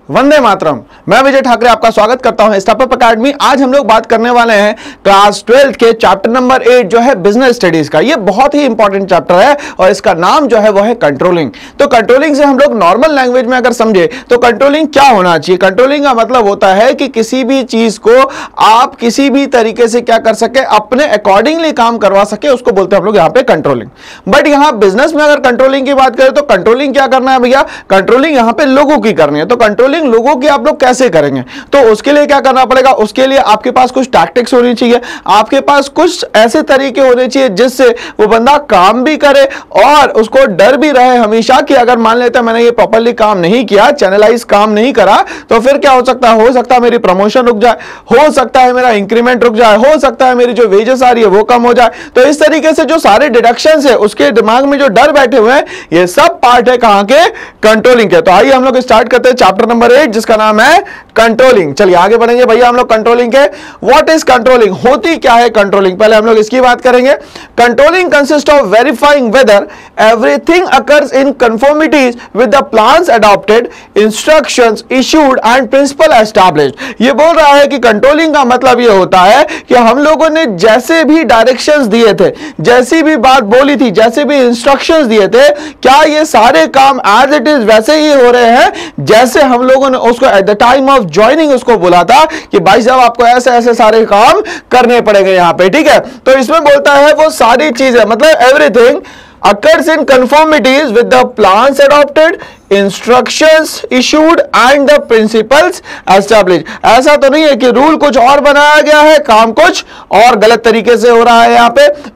वंदे मातरम। मैं विजय ठाकरे आपका स्वागत करता हूं स्टार्टअप अकेडमी। आज हम लोग बात करने वाले हैं क्लास 12 के चैप्टर नंबर 8 जो है बिजनेस स्टडीज का। ये बहुत ही इंपॉर्टेंट चैप्टर है और इसका नाम जो है वो है कंट्रोलिंग। तो कंट्रोलिंग से हम लोग नॉर्मल लैंग्वेज में अगर समझे तो कंट्रोलिंग क्या होना चाहिए। कंट्रोलिंग का मतलब होता है कि किसी भी चीज को आप किसी भी तरीके से क्या कर सके, अपने अकॉर्डिंगली काम करवा सके, उसको बोलते हैं हम लोग यहाँ पे कंट्रोलिंग। बट यहाँ बिजनेस में अगर कंट्रोलिंग की बात करें तो कंट्रोलिंग क्या करना है भैया, कंट्रोलिंग यहाँ पे लोगों की करनी है। तो कंट्रोलिंग लोगों की आप लोग कैसे करेंगे, तो उसके लिए क्या करना पड़ेगा, उसके लिए आपके पास कुछ टैक्टिक्स होनी चाहिए, आपके पास कुछ ऐसे तरीके होने चाहिए जिससे वो बंदा काम भी करे और उसको डर भी रहे हमेशा कि अगर मान लेते हैं मैंने ये प्रॉपर्ली काम नहीं किया, चैनलाइज काम नहीं करा, तो फिर क्या हो सकता है मेरी प्रमोशन रुक जाए, हो सकता है मेरा इंक्रीमेंट रुक जाए, हो सकता है मेरी जो वेजेस आ रही है वो कम हो जाए। तो इस तरीके से जो सारे डिडक्शंस है उसके दिमाग में जो डर बैठे हुए हैं, ये सब पार्ट है कहां के, कंट्रोलिंग के। तो आइए हम लोग स्टार्ट करते हैं चैप्टर नंबर 8 जिसका नाम है कंट्रोलिंग। चलिए आगे बढ़ेंगे भैया हम लोग कंट्रोलिंग के। व्हाट इज कंट्रोलिंग, होती क्या है कंट्रोलिंग, पहले हम लोग इसकी बात करेंगे। Controlling consist of verifying whether everything occurs in conformities with the plans adopted, instructions issued and principle established. ये बोल रहा है कि कंट्रोलिंग का मतलब ये होता है कि हम लोगों ने जैसे भी डायरेक्शंस दिए थे, जैसी भी बात बोली थी, जैसे भी इंस्ट्रक्शंस दिए थे, क्या ये सारे काम एज इट इज वैसे ही हो रहे हैं जैसे हम लोगों ने उसको at the time of joining उसको बोला था कि भाई साहब आपको ऐसे ऐसे सारे काम करने पड़ेंगे यहां पे, ठीक है। तो इसमें बोलता है वो सारी चीजें, मतलब everything occurs in conformities with the plans adopted, instructions issued and the principles established। ऐसा तो नहीं है कि रूल कुछ और बनाया गया है, काम कुछ और गलत तरीके से हो रहा है यहां पे।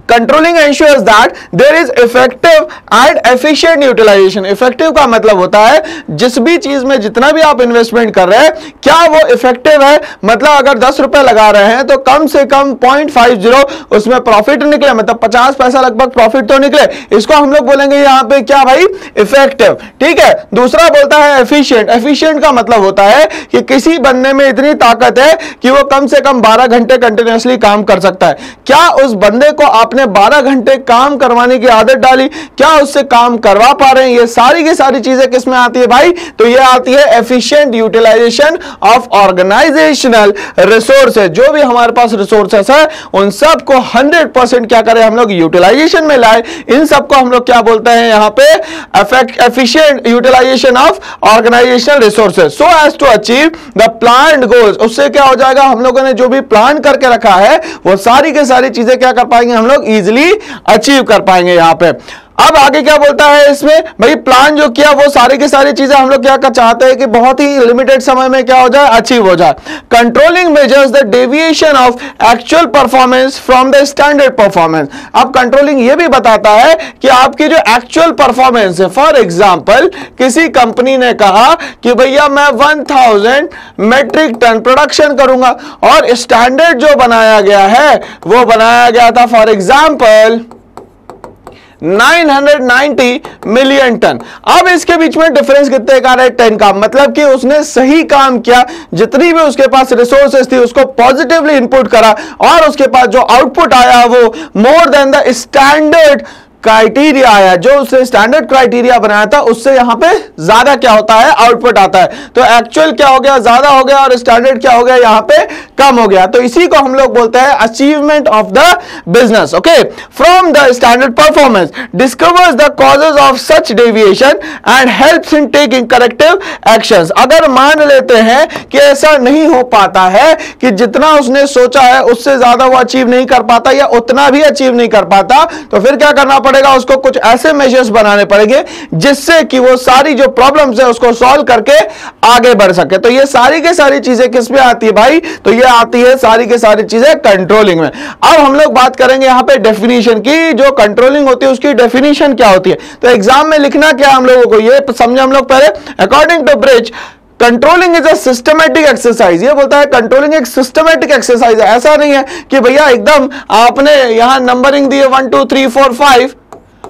Controlling ensures that there is effective and efficient utilization। Effective का मतलब होता है जिस भी चीज में जितना भी आप इन्वेस्टमेंट कर रहे हैं क्या वो इफेक्टिव है, मतलब अगर 10 रुपए लगा रहे हैं तो कम से कम 0.50 उसमें प्रॉफिट निकले, मतलब 50 पैसा लगभग प्रॉफिट तो निकले, इसको हम लोग बोलेंगे यहां पे क्या भाई, इफेक्टिव, ठीक है। दूसरा बोलता है एफिशिएंट। एफिशिएंट का मतलब होता है कि किसी बंदे में इतनी ताकत है कि वो कम से कम 12 घंटे कंटिन्यूअसली काम कर सकता है। क्या उस बंदे को आपने 12 घंटे काम करवाने की आदत डाली, क्या उससे काम करवा पा रहे हैं, ये सारी की सारी चीजें किसमें आती है भाई, तो ये आती है efficient utilisation of organisational resources. जो भी हमारे पास रिसोर्सेस है उन सब को 100% क्या करें हम लोग, यूटिलाइजेशन में लाए। इन सब को हम लोग क्या बोलते हैं यहां पे, efficient utilisation of organisational resources so as to achieve the planned goals. उससे क्या हो जाएगा, हम लोगों ने जो भी प्लान करके रखा है वो सारी की सारी चीजें क्या कर पाएंगे हम लोग, इजिली अचीव कर पाएंगे यहां पे। अब आगे क्या बोलता है इसमें भाई, प्लान जो किया वो सारी की सारी चीजें हम लोग क्या चाहते हैं कि बहुत ही लिमिटेड समय में क्या हो जाए, अचीव हो जाए। Controlling measures the deviation of actual performance from the standard performance. अब कंट्रोलिंग ये भी बताता है कि आपकी जो एक्चुअल परफॉर्मेंस है, फॉर एग्जांपल किसी कंपनी ने कहा कि भैया मैं 1000 मेट्रिक टन प्रोडक्शन करूंगा और स्टैंडर्ड जो बनाया गया है वो बनाया गया था फॉर एग्जांपल 990 मिलियन टन। अब इसके बीच में डिफरेंस कितने का है, 10 का, मतलब कि उसने सही काम किया, जितनी भी उसके पास रिसोर्सेस थी उसको पॉजिटिवली इनपुट करा और उसके पास जो आउटपुट आया वो more than the standard criteria आया। जो उसने स्टैंडर्ड क्राइटेरिया बनाया था उससे यहां पे ज्यादा क्या होता है, आउटपुट आता है। तो एक्चुअल क्या हो गया, ज्यादा हो गया, और स्टैंडर्ड क्या हो गया यहां पे, कम हो गया। तो इसी को हम लोग बोलते हैं achievement of the business. Okay, from the standard performance discovers the causes of such deviation and helps in taking corrective actions. अगर मान लेते हैं कि ऐसा नहीं हो पाता है कि जितना उसने सोचा है उससे ज्यादा वो अचीव नहीं कर पाता या उतना भी अचीव नहीं कर पाता, तो फिर क्या करना पड़ेगा, उसको कुछ ऐसे मेजर्स बनाने पड़ेंगे जिससे कि वो सारी जो प्रॉब्लम्स है उसको सॉल्व करके आगे बढ़ सके। तो ये सारी के सारी चीजें किस में आती है भाई, तो ये आती है सारी के सारी चीजें कंट्रोलिंग में। अब हम लोग बात करेंगे यहां पे डेफिनेशन की। जो कंट्रोलिंग होती है उसकी डेफिनेशन क्या होती है, तो एग्जाम में लिखना क्या हम लोगों को, ये समझे हम लोग पहले। According to Bridge, controlling is a systematic exercise. ये बोलता है कंट्रोलिंग एक सिस्टमैटिक एक्सरसाइज है। ऐसा नहीं है कि भैया एकदम आपने यहां नंबरिंग दी है 1 2 3 4 5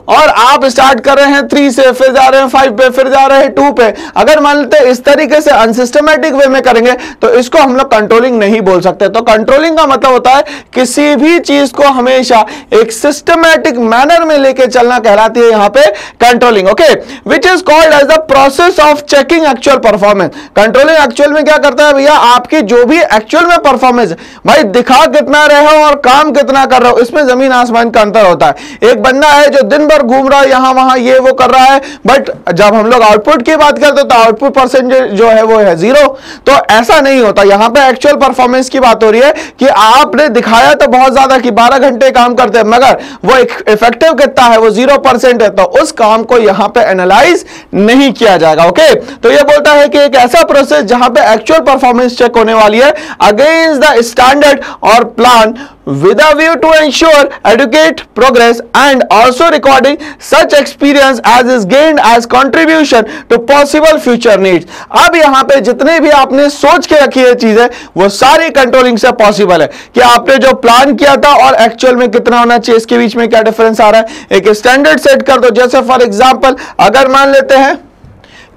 और आप स्टार्ट कर रहे हैं 3 से, फिर जा रहे हैं 5 पे, फिर जा रहे हैं 2 पे, अगर मान लेते हैं इस तरीके से अनसिस्टमैटिक वे में करेंगे तो इसको हम लोग कंट्रोलिंग नहीं बोल सकते। तो कंट्रोलिंग का मतलब होता है किसी भी चीज को हमेशा एक सिस्टमैटिक मैनर में लेके चलना कहलाती है यहां पे controlling. Okay, which is called as the process of checking actual performance. Controlling actual में क्या करता है भैया, आपकी जो भी एक्चुअल में परफॉर्मेंस, भाई दिखा कितना रहे हो और काम कितना कर रहे हो, इसमें जमीन आसमान का अंतर होता है। एक बंदा है जो दिन भर घूम रहा है, यहां वहां ये वो कर रहा है, बट जब हम लोग आउटपुट की बात करते तो आउटपुट परसेंटेज जो है वो है 0। तो ऐसा नहीं होता, यहां पे एक्चुअल परफॉर्मेंस की बात हो रही है कि आपने दिखाया तो बहुत ज्यादा कि 12 घंटे काम करते हैं, मगर वो इफेक्टिव कितना है, वो 0% है, तो उस काम को यहां पे एनालाइज नहीं किया जाएगा। ओके, तो ये बोलता है कि एक ऐसा प्रोसेस जहां पे एक्चुअल परफॉर्मेंस चेक होने वाली है अगेंस्ट द स्टैंडर्ड और plan with a view to ensure adequate progress and also recording such experience as is gained as contribution to possible future needs। अब यहां पे जितने भी आपने सोच के रखी है चीजें वो सारी कंट्रोलिंग से पॉसिबल है कि आपने जो प्लान किया था और एक्चुअल में कितना होना चाहिए, इसके बीच में क्या डिफरेंस आ रहा है। एक स्टैंडर्ड सेट कर दो, जैसे फॉर एग्जांपल अगर मान लेते हैं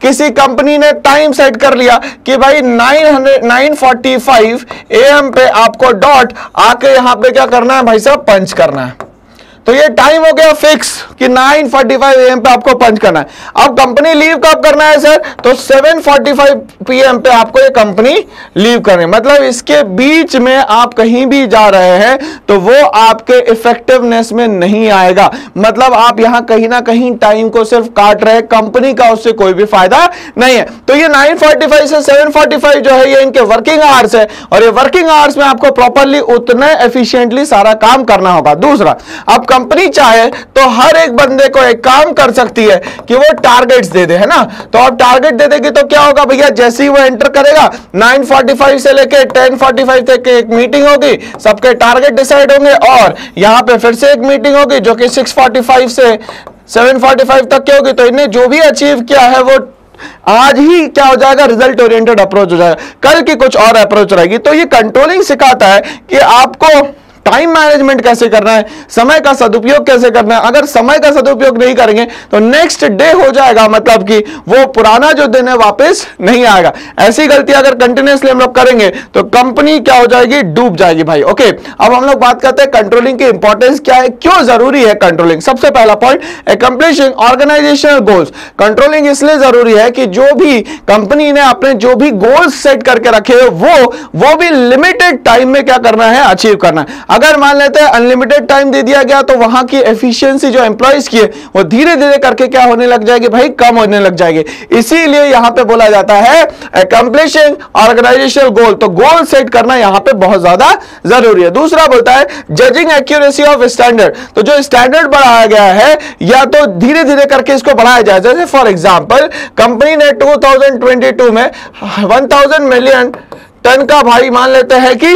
किसी कंपनी ने टाइम सेट कर लिया कि भाई 9:45 AM पे आपको डॉट आके यहां पे क्या करना है भाई साहब, पंच करना है। तो ये टाइम हो गया फिक्स कि 9:45 AM पे आपको पंच करना है। अब कंपनी लीव कब करना है सर, तो 7:45 PM पे आपको ये कंपनी लीव करनी है। मतलब इसके बीच में आप कहीं भी जा रहे हैं तो वो आपके इफेक्टिवनेस में नहीं आएगा। मतलब आप यहां कहीं ना कहीं टाइम को सिर्फ काट रहे हैं, कंपनी का उससे कोई भी फायदा नहीं है। तो ये 9:45 से 7:45 जो है ये इनके वर्किंग आवर्स है और ये वर्किंग आवर्स में आपको प्रॉपरली उतने एफिशिएंटली सारा काम करना होगा। दूसरा, अब कंपनी चाहे तो हर एक बंदे को एक काम कर सकती है कि वो टारगेट्स दे दे, है ना। तो अब टारगेट दे देगी तो क्या होगा भैया, जैसे ही वो एंटर करेगा 9:45 से लेके 10:45 तक एक मीटिंग होगी, सबके टारगेट डिसाइड होंगे और यहां पे फिर से एक मीटिंग होगी जो कि 6:45 से 7:45 तक की होगी। तो इन्हें जो भी अचीव किया है वो आज ही क्या हो जाएगा, रिजल्ट ओरिएंटेड अप्रोच हो जाएगा, कल की कुछ और अप्रोच रहेगी। तो ये कंट्रोलिंग सिखाता है कि आपको टाइम मैनेजमेंट कैसे करना है, समय का सदुपयोग कैसे करना है। अगर समय का सदुपयोग नहीं करेंगे तो नेक्स्ट डे हो जाएगा, मतलब कि वो पुराना जो दिन है वापस नहीं आएगा। ऐसी गलती अगर कंटिन्यूअसली हम लोग करेंगे तो कंपनी क्या हो जाएगी, डूब जाएगी भाई। ओके, अब हम लोग बात करते हैं कंट्रोलिंग की इंपॉर्टेंस क्या है, क्यों जरूरी है कंट्रोलिंग। सबसे पहला point, accomplishing organisational goals. Controlling इसलिए जरूरी है कि जो भी कंपनी ने अपने जो भी गोल्स सेट करके रखे वो भी लिमिटेड टाइम में क्या करना है, अचीव करना है। अगर मान लेते हैं अनलिमिटेड टाइम दे दिया गया तो वहां की एफिशिएंसी जो एम्प्लॉइज की है वो धीरे धीरे करके क्या होने लग जाएगी भाई, कम होने लग जाएगी। इसीलिए यहां पे बोला जाता है अकम्प्लिशिंग ऑर्गेनाइजेशनल गोल। तो गोल सेट करना यहां पे बहुत ज्यादा जरूरी है। दूसरा बोलता है जजिंग एक्यूरेसी ऑफ स्टैंडर्ड। तो जो स्टैंडर्ड बढ़ाया गया है या तो धीरे धीरे करके इसको बढ़ाया जाए। जैसे फॉर एग्जांपल कंपनी ने 2022 में 1000 मिलियन टन का भाई मान लेते हैं कि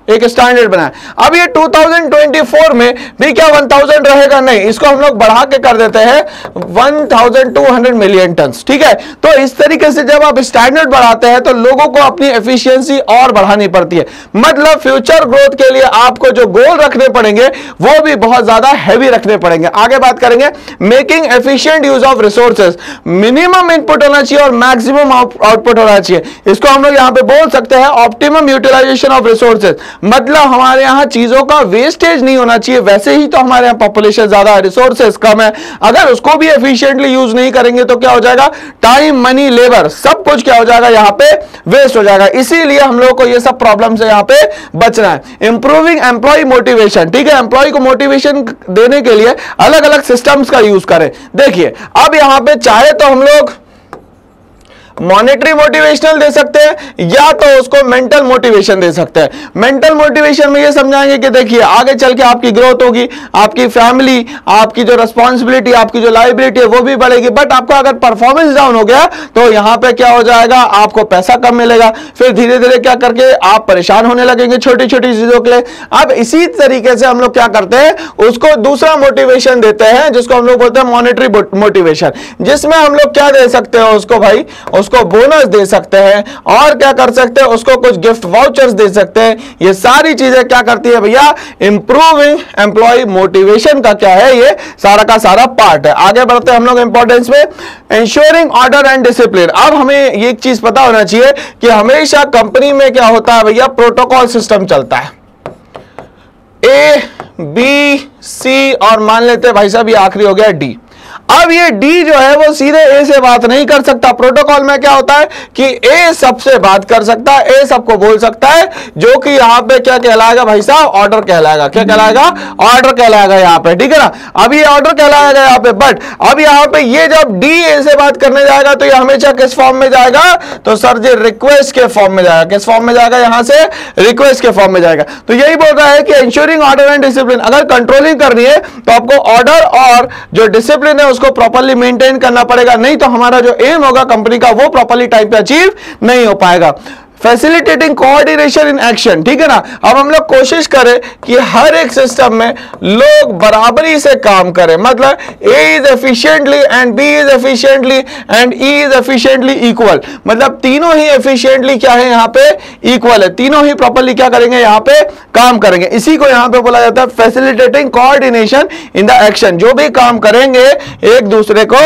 एक स्टैंडर्ड बनाया। अब ये 2024 में भी क्या 1000 रहेगा, नहीं, इसको हम लोग बढ़ा के कर देते हैं 1200 मिलियन टन। ठीक है, तो इस तरीके से जब आप स्टैंडर्ड बढ़ाते हैं तो लोगों को अपनी एफिशिएंसी और बढ़ानी पड़ती है। मतलब फ्यूचर ग्रोथ के लिए आपको जो गोल रखने पड़ेंगे वो भी बहुत ज्यादा हैवी रखने पड़ेंगे। आगे बात करेंगे making efficient use of resources. Minimum input होना चाहिए और मैक्सिमम आउटपुट होना चाहिए। इसको हम लोग यहां पे बोल सकते हैं ऑप्टिमम यूटिलाइजेशन ऑफ रिसोर्सेज। मतलब हमारे यहां चीजों का वेस्टेज नहीं होना चाहिए। वैसे ही तो हमारे यहां पॉपुलेशन ज्यादा है, रिसोर्सेज कम है, अगर उसको भी एफिशिएंटली यूज नहीं करेंगे तो क्या हो जाएगा, टाइम, मनी, लेबर सब कुछ क्या हो जाएगा, यहां पे वेस्ट हो जाएगा। इसीलिए हम लोगों को ये सब प्रॉब्लम से यहां पे बचना है। Improving employee motivation. ठीक है, एम्प्लॉय को मोटिवेशन देने के लिए अलग अलग सिस्टम्स का यूज करें। देखिए अब यहां पे चाहे तो हम लोग मॉनेटरी मोटिवेशनल दे सकते हैं या तो उसको मेंटल मोटिवेशन दे सकते हैं। मेंटल मोटिवेशन में ये समझाएंगे कि देखिए आगे चल के आपकी ग्रोथ होगी, आपकी फैमिली, आपकी जो रिस्पॉन्सिबिलिटी, आपकी जो लायबिलिटी है वो भी बढ़ेगी, बट आपका अगर परफॉर्मेंस डाउन हो गया तो यहां पे क्या हो जाएगा, आपको पैसा कम मिलेगा, फिर धीरे धीरे क्या करके आप परेशान होने लगेंगे छोटी छोटी चीजों के लिए। अब इसी तरीके से हम लोग क्या करते हैं, उसको दूसरा मोटिवेशन देते हैं जिसको हम लोग बोलते हैं मॉनेटरी मोटिवेशन, जिसमें हम लोग क्या दे सकते हैं उसको भाई, उसको बोनस दे सकते हैं, और क्या कर सकते हैं, उसको कुछ गिफ्ट वाउचर्स दे सकते हैं। ये सारी चीजें क्या करती है भैया, इंप्रूविंग एम्प्लॉय मोटिवेशन का क्या है, ये सारा का सारा पार्ट है। आगे बढ़ते हैं हम लोग इंपॉर्टेंस में, इंश्योरिंग ऑर्डर एंड डिसिप्लिन। अब हमें ये एक चीज पता होना चाहिए कि हमेशा कंपनी में क्या होता है भैया, प्रोटोकॉल सिस्टम चलता है, ए बी सी और मान लेते हैं भाई साहब ये आखिरी हो गया डी। अब ये डी जो है वो सीधे ए से बात नहीं कर सकता। प्रोटोकॉल में क्या होता है कि ए सबसे बात कर सकता है, ए सबको बोल सकता है, जो कि यहां पे क्या कहलाएगा भाई साहब, ऑर्डर कहलाएगा। क्या कहलाएगा, ऑर्डर कहलाएगा यहां पे, ठीक है ना। अब ये ऑर्डर कहलाएगा यहां पे, बट अब यहां पे ये जब डी ए से बात करने जाएगा तो ये हमेशा किस फॉर्म में जाएगा, तो सर जी रिक्वेस्ट के फॉर्म में जाएगा। किस फॉर्म में जाएगा, यहां से रिक्वेस्ट के फॉर्म में जाएगा। तो यही बोल रहा है कि इंश्योरिंग ऑर्डर एंड डिसिप्लिन, अगर कंट्रोलिंग करनी है तो आपको ऑर्डर और जो डिसिप्लिन है उसको प्रॉपर्ली मेंटेन करना पड़ेगा, नहीं तो हमारा जो एम होगा कंपनी का वो प्रॉपर्ली टाइम पे अचीव नहीं हो पाएगा। फैसिलिटेटिंग कोऑर्डिनेशन इन एक्शन, ठीक है ना। अब हम लोग कोशिश करें कि हर एक सिस्टम में लोग बराबरी से काम करें, मतलब A is efficiently and B is efficiently and E is efficiently equal, मतलब तीनों ही एफिशिएंटली क्या है यहाँ पे, इक्वल है। तीनों ही प्रॉपर्ली क्या करेंगे, यहाँ पे काम करेंगे। इसी को यहाँ पे बोला जाता है facilitating coordination in the action. जो भी काम करेंगे एक दूसरे को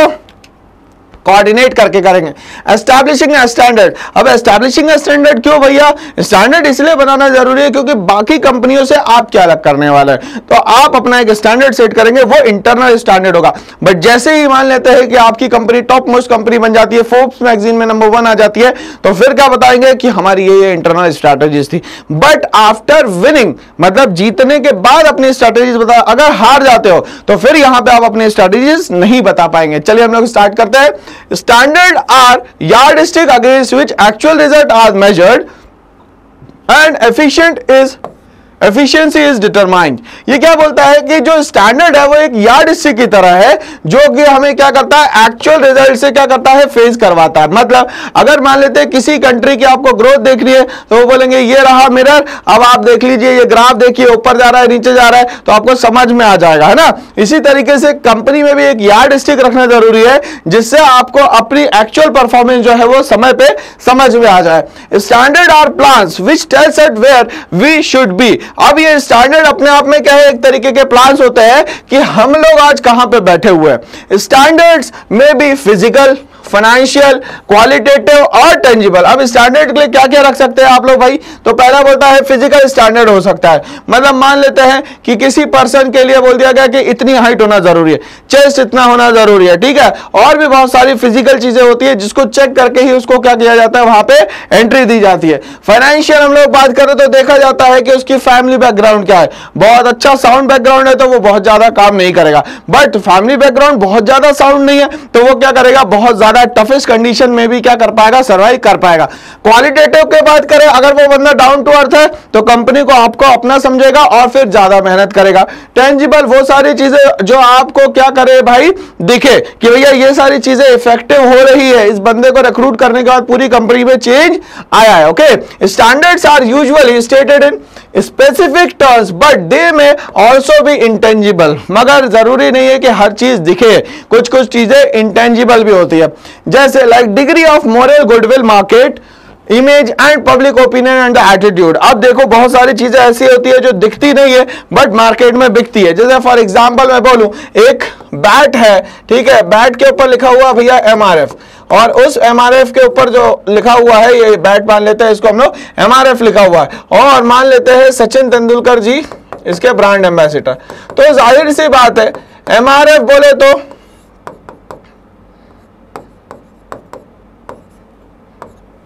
कोऑर्डिनेट करके करेंगे। एस्टैब्लिशिंग स्टैंडर्ड, अब एस्टैब्लिशिंग स्टैंडर्ड क्यों भैया, स्टैंडर्ड इसलिए बनाना जरूरी है क्योंकि बाकी कंपनियों से आप क्या अलग करने वाले हैं, तो आप अपना एक स्टैंडर्ड सेट करेंगे, वो इंटरनल स्टैंडर्ड होगा। बट जैसे ही मान लेते हैं कि आपकी कंपनी टॉप मोस्ट कंपनी बन जाती है, फोर्ब्स मैगजीन में नंबर 1 आ जाती है, तो फिर क्या बताएंगे कि हमारी ये इंटरनल स्ट्रैटेजीज थी। बट आफ्टर विनिंग, मतलब जीतने के बाद अपनी स्ट्रैटेजीज बता, अगर हार जाते हो तो फिर यहां पे आप अपनी स्ट्रैटेजीज नहीं बता पाएंगे। चलिए हम लोग स्टार्ट करते हैं। Standard are yardstick against which actual result are measured and efficiency is determined। ये क्या बोलता है कि जो स्टैंडर्ड है वो एक यार्डस्टिक की तरह है, जो कि हमें क्या करता है, एक्चुअल रिजल्ट से क्या करता है, फेस करवाता है। मतलब अगर मान लेते हैं किसी कंट्री की आपको ग्रोथ देखनी है तो वो बोलेंगे ये रहा मिरर, अब आप देख लीजिए ये ग्राफ देखिए, ऊपर जा रहा है नीचे जा रहा है, तो आपको समझ में आ जाएगा, है ना। इसी तरीके से कंपनी में भी एक यार्डस्टिक रखना जरूरी है, जिससे आपको अपनी एक्चुअल परफॉर्मेंस जो है वो समय पे समझ में आ जाए। Standard are plans which tells us where we should be. अब ये स्टैंडर्ड अपने आप में क्या है, एक तरीके के प्लान्स होते हैं कि हम लोग आज कहां पे बैठे हुए हैं। स्टैंडर्ड्स में भी फिजिकल, फाइनेंशियल, क्वालिटेटिव और टेंजिबल। अब स्टैंडर्ड के लिए क्या क्या रख सकते हैं आप लोग भाई, तो पहला बोलता है फिजिकल स्टैंडर्ड हो सकता है, मतलब मान लेते हैं कि किसी पर्सन के लिए बोल दिया गया कि इतनी हाइट होना जरूरी है, चेस्ट इतना होना जरूरी है, ठीक है। और भी बहुत सारी फिजिकल चीजें होती है जिसको चेक करके ही उसको क्या किया जाता है, वहां पे एंट्री दी जाती है। फाइनेंशियल हम लोग बात करें तो देखा जाता है कि उसकी फैमिली बैकग्राउंड क्या है। बहुत अच्छा साउंड बैकग्राउंड है तो वो बहुत ज्यादा काम नहीं करेगा, बट फैमिली बैकग्राउंड बहुत ज्यादा साउंड नहीं है तो वो क्या करेगा, बहुत ज्यादा टफेस्ट कंडीशन में भी क्या कर पाएगा, सर्वाइव कर पाएगा। क्वालिटेटिव की बात करें, अगर वो बंदा डाउन टू अर्थ है तो कंपनी को आपको अपना समझेगा और फिर ज्यादा मेहनत करेगा। टेंजिबल, वो सारी चीजें जो आपको क्या करे भाई, दिखे कि भैया ये सारी चीजें इफेक्टिव हो रही है, इस बंदे को रिक्रूट करने के बाद पूरी कंपनी में चेंज आया है। Okay, standards are usually stated in specific terms but they may also भी इंटेंजिबल, मगर जरूरी नहीं है कि हर चीज दिखे, कुछ कुछ चीजें इंटेंजिबल भी होती है। जैसे like degree of moral goodwill, market image and public opinion and attitude. अब देखो बहुत सारी चीजें ऐसी होती है जो दिखती नहीं है बट मार्केट में बिकती है। जैसे फॉर एग्जांपल मैं बोलूं, एक बैट है, ठीक है, बैट के ऊपर लिखा हुआ भैया MRF, और उस MRF के ऊपर जो लिखा हुआ है, ये बैट मान लेते हैं इसको हम लोग MRF लिखा हुआ है, और मान लेते हैं सचिन तेंदुलकर जी इसके ब्रांड एम्बेसडर, तो जाहिर सी बात है MRF बोले तो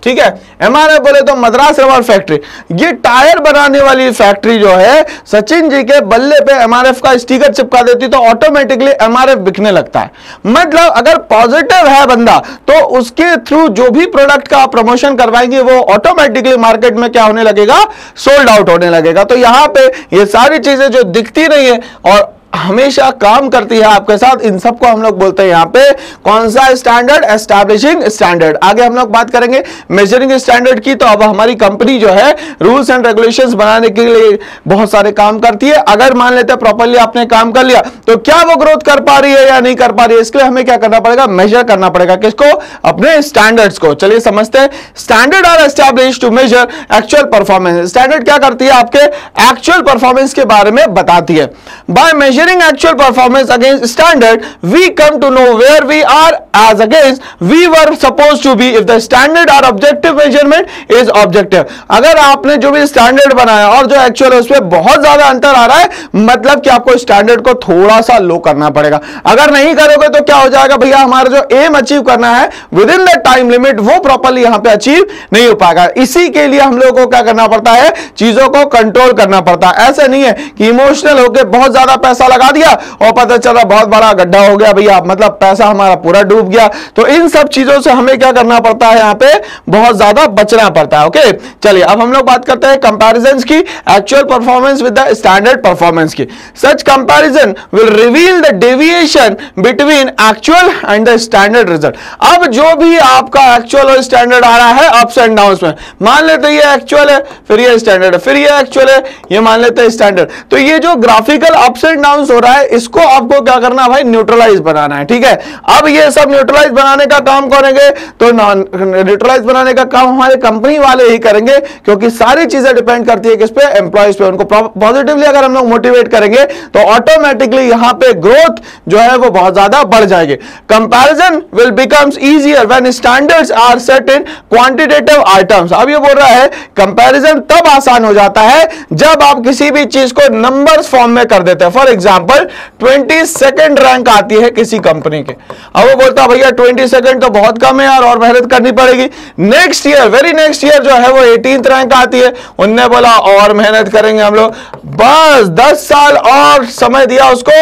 ठीक है, MRF बोले तो मद्रास रबर फैक्ट्री, ये टायर बनाने वाली फैक्ट्री जो है, सचिन जी के बल्ले पे MRF का स्टिकर चिपका देती तो ऑटोमेटिकली MRF बिकने लगता है। मतलब अगर पॉजिटिव है बंदा तो उसके थ्रू जो भी प्रोडक्ट का प्रमोशन करवाएंगे वो ऑटोमेटिकली मार्केट में क्या होने लगेगा, सोल्ड आउट होने लगेगा। तो यहां पे ये सारी चीजें जो दिखती नहीं है और हमेशा काम करती है आपके साथ, इन सबको हम लोग बोलते हैं यहाँ पे कौन सा स्टैंडर्ड, एस्टैब्लिशिंग स्टैंडर्ड। आगे हम लोग बात करेंगे मेजरिंग स्टैंडर्ड की। तो अब हमारी कंपनी जो है रूल्स एंड रेगुलेशंस बनाने के लिए बहुत सारे काम करती है। अगर मान लेते हैं प्रॉपर्ली आपने काम कर लिया तो क्या वो ग्रोथ कर पा रही है या नहीं कर पा रही है, इसके लिए हमें क्या करना पड़ेगा, मेजर करना पड़ेगा। किसको, अपने स्टैंडर्ड्स को। चलिए समझते हैं। Standard are established to measure actual performance. Standard क्या करती है, आपके एक्चुअल परफॉर्मेंस के बारे में बताती है। By measuring actual performance against standard we come to know where we are as against we were supposed to be if the standard or objective measurement is objective। अगर आपने जो भी स्टैंडर्ड बनाया और जो एक्चुअल है उसमें बहुत ज्यादा अंतर आ रहा है, मतलब कि आपको स्टैंडर्ड को थोड़ा सा लो करना पड़ेगा। अगर नहीं करोगे तो क्या हो जाएगा भैया, हमारा जो एम अचीव करना है with in the time limit वो प्रॉपर्ली यहां पे अचीव नहीं हो पाएगा। इसी के लिए हम लोगों को क्या करना पड़ता है, चीजों को कंट्रोल करना पड़ता है। ऐसा नहीं है कि इमोशनल होकर बहुत ज्यादा पैसा लगा दिया और पता चला बहुत बड़ा गड्ढा हो गया भैया, मतलब पैसा हमारा पूरा डूब गया। तो इन सब चीजों से हमें क्या करना पड़ता है, यहां पे बहुत ज्यादा बचना पड़ता है। ओके, चलिए अब हम लोग बात करते हैं कंपैरिजंस की, actual performance with the standard performance की। Such comparison will reveal the deviation between actual and the standard result. अब जो भी आपका एक्चुअल और स्टैंडर्ड आ रहा है अप्स एंड डाउन्स में, मान लेते हैं ये एक्चुअल है, फिर ये स्टैंडर्ड है, फिर ये एक्चुअल है, ये मान लेते हैं स्टैंडर्ड। तो ये जो ग्राफिकल अप्स एंड डाउन्स हो रहा है इसको आपको क्या करना है भाई, न्यूट्रलाइज बनाना है। ठीक है, अब ये सब न्यूट्रलाइज बनाने का काम करेंगे तो न्यूट्रलाइज बनाने का काम हमारे कंपनी वाले ही करेंगे, क्योंकि सारी चीजें डिपेंड करती है किस पे, एम्प्लॉइज पे। उनको पॉजिटिवली अगर हम लोग मोटिवेट करेंगे तो ऑटोमेटिकली यहां पे ग्रोथ जो है वो बहुत ज्यादा बढ़ जाएगी। Comparison will becomes easier when standards are set in quantitative items. अब ये बोल रहा है कंपैरिजन तब आसान हो जाता है जब आप किसी भी चीज को नंबर्स फॉर्म में कर देते हैं। फॉर एग्जांपल 22nd रैंक आती है किसी कंपनी के, अब वो बोलता है भैया 22nd तो बहुत कम है यार, और मेहनत करनी पड़ेगी। Next year, very next year जो है वो 18th रैंक आती है, उनने बोला और मेहनत करेंगे हम लोग, बस 10 साल और समय दिया उसको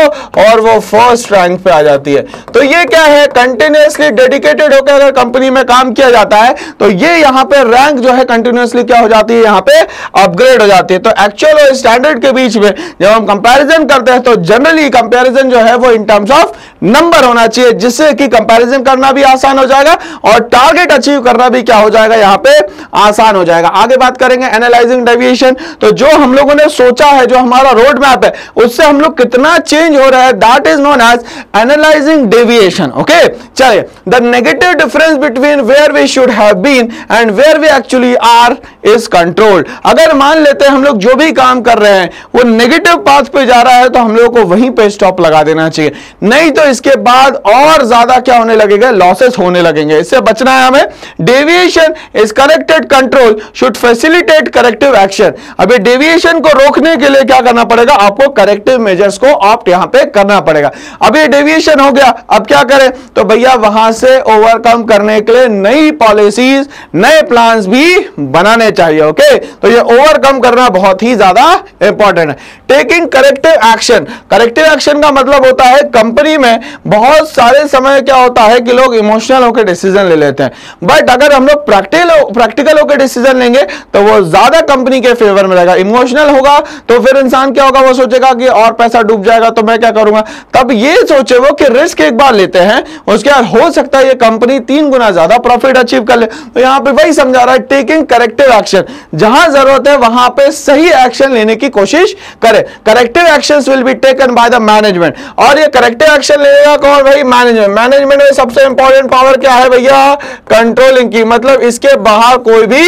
और वो फर्स्ट रैंक पे आ जाती है। तो ये क्या है, कंटिन्यूअसली डेडिकेटेड होकर अगर कंपनी में काम किया जाता है तो ये यहां पे रैंक जो है कंटिन्यूअसली क्या हो जाती है, यहां पे अपग्रेड हो जाती है। तो एक्चुअल और स्टैंडर्ड के बीच में जब हम कंपैरिजन करते हैं तो जनरली कंपैरिजन जो है वो इन टर्म्स ऑफ नंबर होना चाहिए, जिससे कि कंपैरिजन करना भी आसान हो जाएगा और टारगेट अचीव करना भी क्या हो जाएगा, यहां पे आसान हो जाएगा। आगे बात करेंगे एनालाइजिंग डेविएशन। तो जो हम लोगों ने सोचा है, जो हमारा रोड मैप है, उससे हम लोग कितना चेंज हो रहा है, that is known as analysing deviation. Okay, चलिए, the negative difference between where we should have been and where we actually are is controlled. अगर मान लेते हैं हम लोग जो भी काम कर रहे हैं वो नेगेटिव पाथ पे जा रहा है तो हम लोग को वहीं पे स्टॉप लगा देना चाहिए, नहीं तो इसके बाद और ज्यादा क्या होने लगेगा, लॉसेस होने लगेंगे। इससे बचना है हमें। Deviation is corrected control should facilitate corrective action. अब ये डेविएशन को रोकने के लिए क्या करना पड़ेगा, आपको करेक्टिव मेजर्स को ऑप्ट यहां पे करना पड़ेगा। अब ये डेविएशन हो गया, अब क्या करें, तो भैया वहां से ओवरकम करने के लिए नई पॉलिसीज, नए प्लान्स भी बनाने चाहिए। ओके, तो ये ओवरकम करना बहुत ही ज्यादा इंपॉर्टेंट है। Taking corrective action, corrective action का मतलब होता है कंपनी में बहुत सारे समय क्या होता है कि लोग इमोशनल होकर डिसीजन ले लेते हैं, बट अगर हम लोग प्रैक्टिकल होकर डिसीजन लेंगे तो वो ज्यादा कंपनी के फेवर में रहेगा। इमोशनल होगा तो फिर इंसान क्या होगा, वो सोचेगा कि और पैसा डूब जाएगा तो मैं क्या करूंगा। तब ये सोचे वो कि रिस्क एक बार लेते हैं, उसके बाद हो सकता है ये कंपनी 3 गुना ज्यादा प्रॉफिट अचीव कर ले। तो यहां पे वही समझा रहा है, टेकिंग करेक्टिव एक्शन, जहां जरूरत है वहां पे सही एक्शन लेने की कोशिश करें। Corrective actions will be taken by the management, और ये करेक्टिव एक्शन लेगा कौन भाई, मैनेजमेंट। मैनेजमेंट में सबसे इंपॉर्टेंट पावर क्या है भैया, कंट्रोलिंग की, मतलब इसके बाहर कोई भी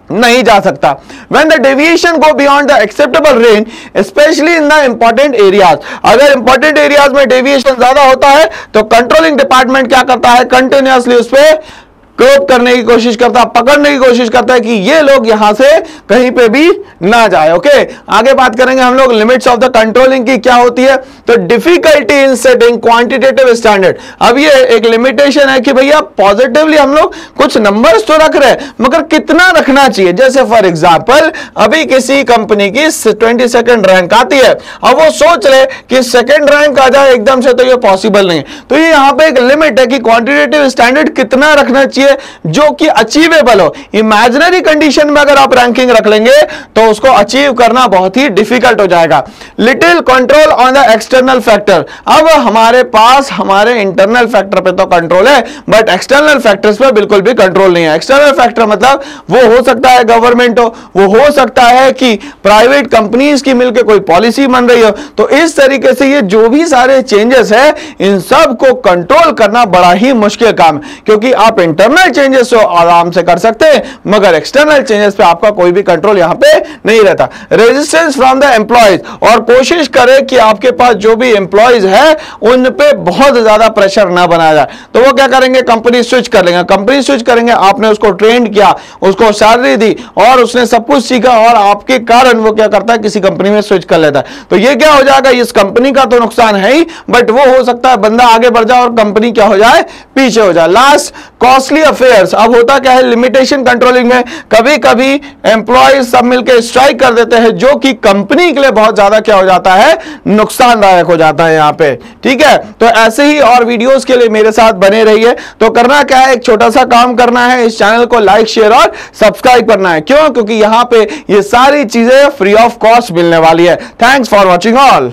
नहीं जा सकता। When the deviation go beyond the acceptable range, especially in the important areas, अगर important areas में deviation ज्यादा होता है तो कंट्रोलिंग डिपार्टमेंट क्या करता है, कंटिन्यूअसली उस पर क्रोप करने की कोशिश करता है, पकड़ने की कोशिश करता है कि ये लोग यहां से कहीं पे भी ना जाए। ओके, आगे बात करेंगे हम लोग लिमिट्स ऑफ द कंट्रोलिंग की क्या होती है। तो difficulty in setting quantitative standard, अब ये एक लिमिटेशन है कि भैया पॉजिटिवली हम लोग कुछ नंबर्स तो रख रहे हैं मगर कितना रखना चाहिए। जैसे फॉर एग्जांपल अभी किसी कंपनी की 22nd रैंक आती है, अब वो सोच रहे कि 2nd रैंक आ जाए एकदम से, तो ये पॉसिबल नहीं। तो ये यहां पे एक लिमिट है कि क्वांटिटेटिव स्टैंडर्ड कितना रखना चाहिए चाहिए जो कि अचीवेबल हो। इमेजिनरी कंडीशन में अगर आप रैंकिंग रख लेंगे तो उसको अचीव करना बहुत ही डिफिकल्ट हो जाएगा। Little control on the external factor, अब हमारे पास हमारे इंटरनल फैक्टर पे तो कंट्रोल है बट एक्सटर्नल फैक्टर्स पे बिल्कुल भी कंट्रोल नहीं है। एक्सटर्नल फैक्टर मतलब वो हो सकता है गवर्नमेंट हो, वो हो सकता है कि प्राइवेट कंपनीज की मिलकर कोई पॉलिसी बन रही हो। तो इस तरीके से ये जो भी सारे चेंजेस है इन सब को कंट्रोल करना बड़ा ही मुश्किल काम है, क्योंकि आप इंटरनल चेंजेस को आराम से कर सकते हैं मगर एक्सटर्नल चेंजेस पे आपका कोई भी कंट्रोल यहां पे नहीं रहता। रेजिस्टेंस फ्रॉम द एम्प्लॉयज, और कोशिश करें कि आपके पास जो भी एम्प्लॉयज है उन पे बहुत ज्यादा प्रेशर ना बनाया जाए। तो वो क्या करेंगे, कंपनी स्विच कर लेंगे। कंपनी स्विच करेंगे, आपने उसको ट्रेन किया, उसको सैलरी दी और उसने सब कुछ सीखा और आपके कारण वो क्या करता है, किसी कंपनी में स्विच कर लेता है। तो ये क्या हो जाएगा, इस कंपनी का तो नुकसान है ही बट वो हो सकता है बंदा आगे बढ़ जाए और कंपनी क्या हो जाए, पीछे हो जाए। Last, costly affairs. अब होता क्या है, लिमिटेशन कंट्रोलिंग में कभी कभी एम्प्लॉयज सब मिलकर स्ट्राइक कर देते हैं जो कि कंपनी के लिए बहुत ज्यादा क्या हो जाता है, नुकसानदायक हो जाता है यहां पे। ठीक है, तो ऐसे ही और वीडियोस के लिए मेरे साथ बने रहिए। तो करना क्या है, एक छोटा सा काम करना है, इस चैनल को लाइक शेयर और सब्सक्राइब करना है। क्यों, क्योंकि यहां पे ये सारी चीजें फ्री ऑफ कॉस्ट मिलने वाली है। Thanks for watching all.